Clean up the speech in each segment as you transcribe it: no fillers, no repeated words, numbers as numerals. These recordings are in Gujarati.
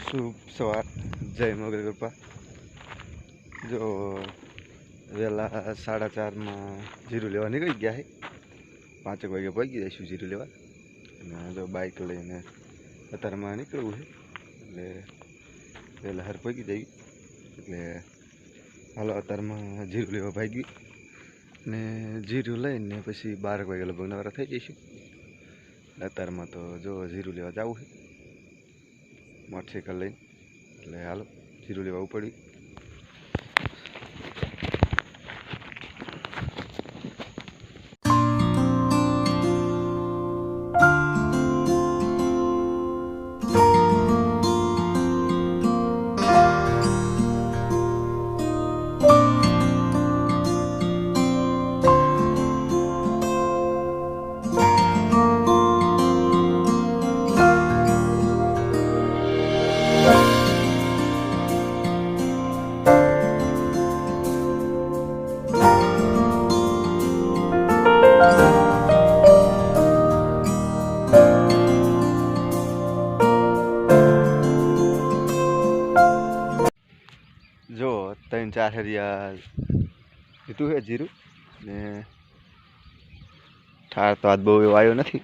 શુભ સવાર, જય મોગલ કૃપા। જો વહેલા 4:30 જીરું લેવા નીકળી ગયા છે। 5 વાગે પહોંચી જઈશું જીરું લેવા। અને જો બાઇક લઈને અત્યારમાં નીકળવું છે એટલે વહેલા હાર પહોંચી જઈએ। એટલે હાલો અત્યારમાં જીરું લેવા ભાગી ને જીરું લઈને પછી 12 વાગે લગભગ નવરા થઈ જઈશું। અત્યારમાં તો જો જીરું લેવા જવું છે મોટરસાઇકલ લઈને। એટલે હાલો જીરું લેવા ઉપડી। जो 3-4 हरिया ऋतु है जीरु ने ठार तो आज बहु आयो नहीं।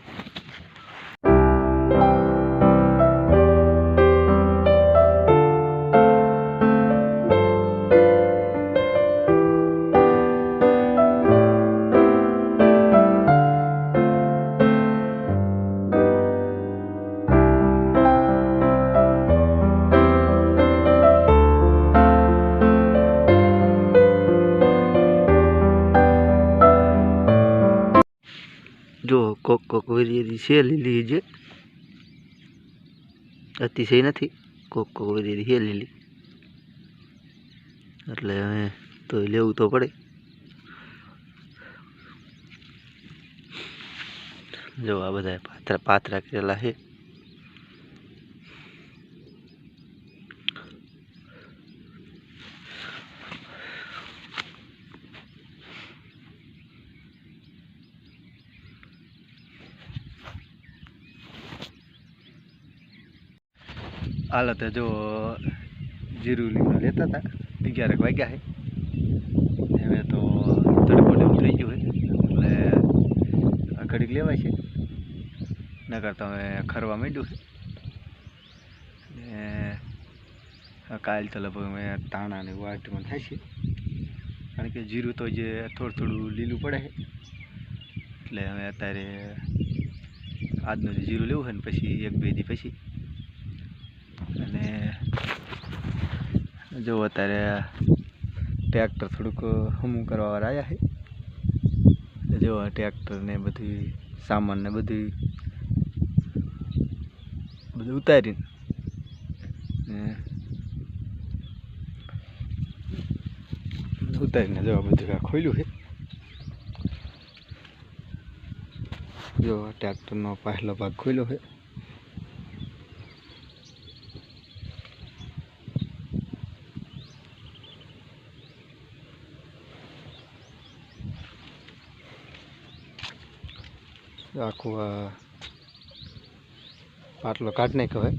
जो कोक वेरियरी से लीली है अतिशय नहीं कोक वेरियरी है लीली એટલે હવે તો લેવું તો પડે। જો આ બધા પાતરા કરેલા છે। हालत है जो जीरू लेता था 11 वाग्या है। हमें तो तड़को लेव थी गयो है એટલે ઘડીક લેવાય છે નકર તો હવે ખરવા માંડ્યું છે। ને કાલ તો લગભગ મેં તાણા ને વાટમાં થાય છે કારણ કે જીરું તો જે થોડું લીલું પડે છે। એટલે હવે અત્યારે આજનું જે જીરું લેવું છે ને પછી 1-2 દી પછી। અને જો અત્યારે ટ્રેક્ટર થોડુંક હમું કરવા વાળા આવ્યા છે। જો ટ્રેક્ટર ને બધી સામાન ને બધું ઉતારીને જો બધું ખોલ્યું છે। જો ટ્રેક્ટરનો પહેલો ભાગ ખોલ્યો છે। આખું આટલો કાઢ નાખ્યો હોય।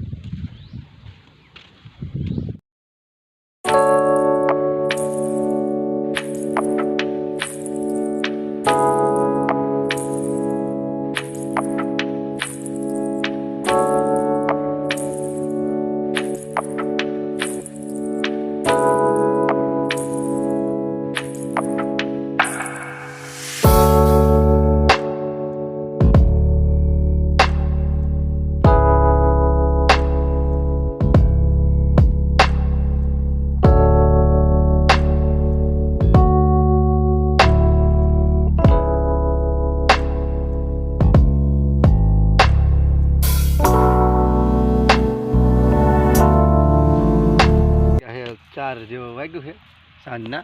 जो वाग्यू है सांजना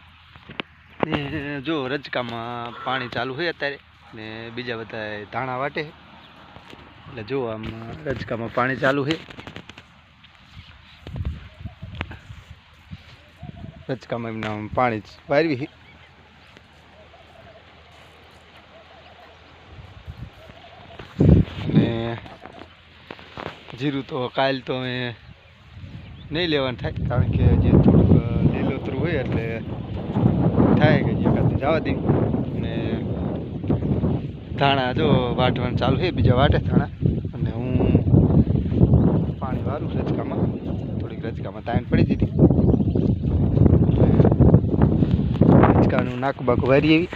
जो रजका में पानी चालू है अत्यारे ने बीजा बधा धाणा वाटे है। એટલે જો આમ રજકામાં પાણી ચાલુ છે। રજકામાં એમના પાણી વારવી છે। અને जीरू तो काल तो मैं નહીં લેવાનું થાય, કારણ કે જે થોડુંક લીલોતરું હોય એટલે થાય કે જે કાંઈ જવા દે. અને ધાણા જો વાટવાનું ચાલુ છે, બીજા વાટે ધાણા. અને હું પાણી વારું રજકામાં, થોડીક રજકામાં તાણ પડી દીધી. રજકાનું નાક બાક વારી એવી.